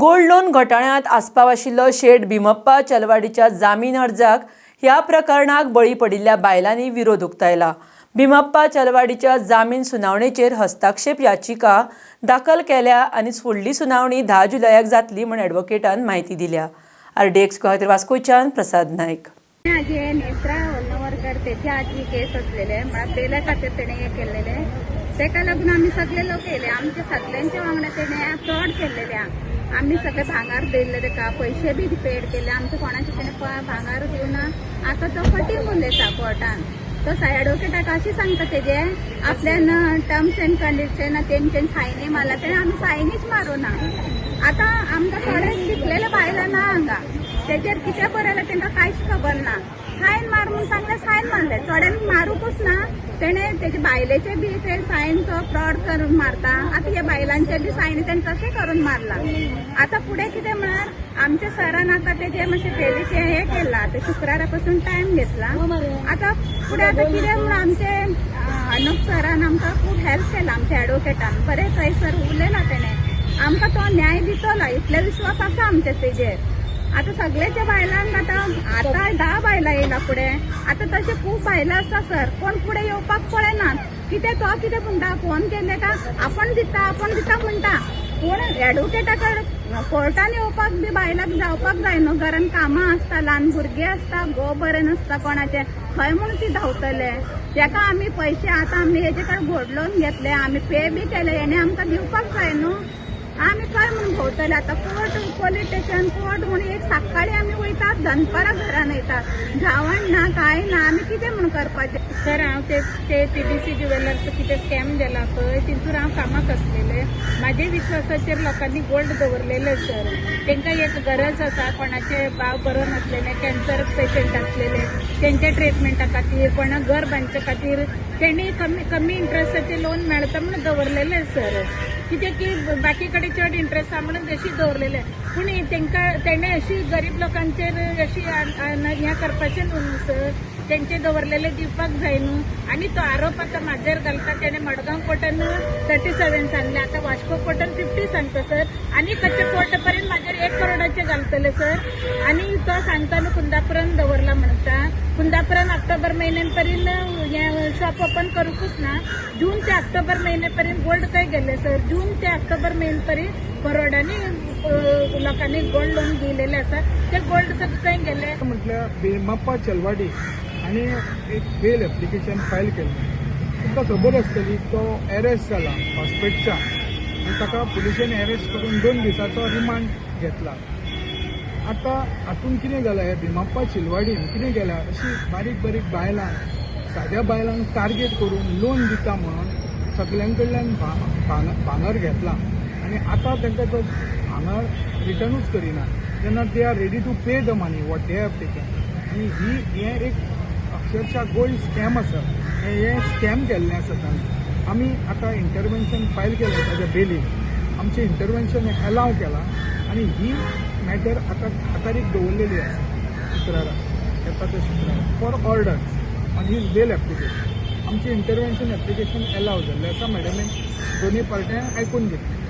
Gold loan घोटाळ्यांत आस्पाव आशिल्लो शेठ भीमप्पा चलवाडीच्या जामीन अर्जाक ह्या प्रकरणाक बळी पडिल्ल्या बायलांनी विरोध उक्तायला। भीमप्पा चलवाडीच्या जामीन सुनावणेचेर हस्तक्षेप याचिका दाखल केल्या आनी फुडली सुनावणी 10 जुलयाक जातली म्हण ॲडव्होकेटान म्हायती दिल्या। RDX खातीर वास्कोच्यान प्रसाद नायक। नेत्रा होल्नवरकर त्याच्या आजी केस असलेले मला तेल्या खातीर तेणे हे केलेले तेका लागून आम्ही सगळे लोक केले आमच्या सगळ्यांच्या वांगडा तेणे फ्रॉड केलेले आम्ही सगळे भांगार दिले तेका पैसे बी पेड केले आमच्या कोणाचे तेणे भांगार दिवना आता तो फटींग उलयता कोर्टान तो ॲडव्होकेटाक अशी सांगता तेजे आपल्यान टर्म्स अँड कंडिशन तेंच्यान सायनी मारला तेणे आम्ही सायनीच मारूना आता आमकां थोडे शिकलेले बायलां ना हांगा तेजेर कितें बरयलें तेंकां कांयच खबर ना सायन मार म्हणून सांगले सायन मारले थोड्यांक मारूकच ना तेणे तेजे बायलेचे बी ते सायन तो फ्रॉड करून मारता आता ह्या बायलांचे बी सायन तेणे तशें करून मारला आता फुडें कितें म्हळ्यार आमच्या सरान आता तेजे मातशें फेरीचे हे केला ते शुक्रारा पासून टायम घेतला आता फुडें आता कितें म्हणून आमचे अनुप सरान आमकां खूब हेल्प केला आमच्या ॲडव्होकेटान बरें थंयसर उलयला तेणे आमकां तो न्याय दितलो इतले विश्वास आसा आमचे तेजेर आता सगळ्याच्या बायलांक आता 10 बायलां येयला फुडें आता तशें खूब बायलां आसा सर कोण फुडें येवपाक पळयनात कितें तो कितें म्हणटा फोन केले का आपण दिता म्हणटा पूण ॲडव्होकेटा कडेन कोर्टान येवपाक बी बायलांक जावपाक जाय न्हू घरान कामां आसता ल्हान भुरगीं आसता घो बरें नासता कोणाचें खंय म्हूण ती धांवतले तेका आमी पयशे आतां आमी हेजे कडेन गोल्ड लोन घेतले आमी पे बी केले हेणे आमकां दिवपाक जाय न्हू आम्ही काय म्हणून भोंवतले आता कोर्ट पोलीस स्टेशन कोर्ट म्हणून एक सकाळी आम्ही वयतात दनपारा घरान येतात जावण ना काय ना आम्ही कितें म्हणून करपाचें सर हांव ते PDC ज्युवेलर्स कितें स्कॅम जाला पळय तितून हांव कामाक आसलेले म्हाजे विश्वासाचेर लोकांनी गोल्ड दवरलेले सर तांकां एक गरज आसा कोणाचे भाव बरो नासलेले कॅन्सर पेशंट आसलेले तेंच्या ट्रिटमेंटा खातीर कोणाक घर बांदचे खातीर तेणी कमी इंट्रस्टाचे लोन मेळटा म्हणून दवरलेले सर कितें की बाकी कडेन चड इंट्रस्ट आसा म्हणून अशी दवरलेले पूण तेणे अशी गरीब लोकांचेर अशी हें करपाचें न्हू सर तेंचे दवरलेले दिवपाक जाय न्हू आनी तो आरोप आतां म्हाजेर घालता तेणे मडगांव कोर्टान 37 सांगले आतां वास्को कोर्टान 50 सांगता सर आनी कच्चे कोर्ट पर्यंत म्हाजेर 1 करोडाचे घालतले सर आनी तो सांगता न्हू कुंदापुरान दवरला म्हणटा कुंदापुरान ऑक्टोबर म्हयन्यापर्यंत हें शॉप ओपन करूंकच ना जून ते ऑक्टोबर म्हयन्यापर्यंत गोल्ड खंय गेले सर जून ते ऑक्टोबर म्हयन्यापर्यंत करोडांनी लोकांनी गोल्ड लोन दिलेले आसा ते गोल्ड सगळं खंय गेले म्हटल्यार भीमप्पा चलवाडी आणि एक बेल एप्लिकेशन फायल केलें तुमकां खबर आसतली तो अरेस्ट जाला हॉस्पिटलचा आनी ताका पुलिशेन अरेस्ट करून 2 दिसाचो रिमांड घेतला आतां हातून कितें जालां ह्या भीमप्पा चिलवाडीन कितें केलां अशी बारीक बारीक बायलां साद्या बायलांक टार्गेट करून लोन दिता म्हणून सगळ्यां कडल्यान भांगर घेतला आनी आतां तांकां तो भांगर रिटर्नूच करिना तेन्ना they are ready to pay the money what they have taken आनी हें एक अक्षरशः गोल्ड स्कॅम आसा हें स्कॅम केल्लें आसा तांणी आमी आतां इंटरवेन्शन फायल केलें ताच्या बेलीन आमचें इंटरवेन्शन अलाव केलां आनी ही मॅटर आतां तारीख दवरलेली आसा शुक्रारा येता ते शुक्रारा for orders on his bail application आमचें इंटरवेन्शन एप्लिकेशन अलाव जाल्लें आसा मॅडमीन दोनी पार्ट्यांक आयकून घेतलें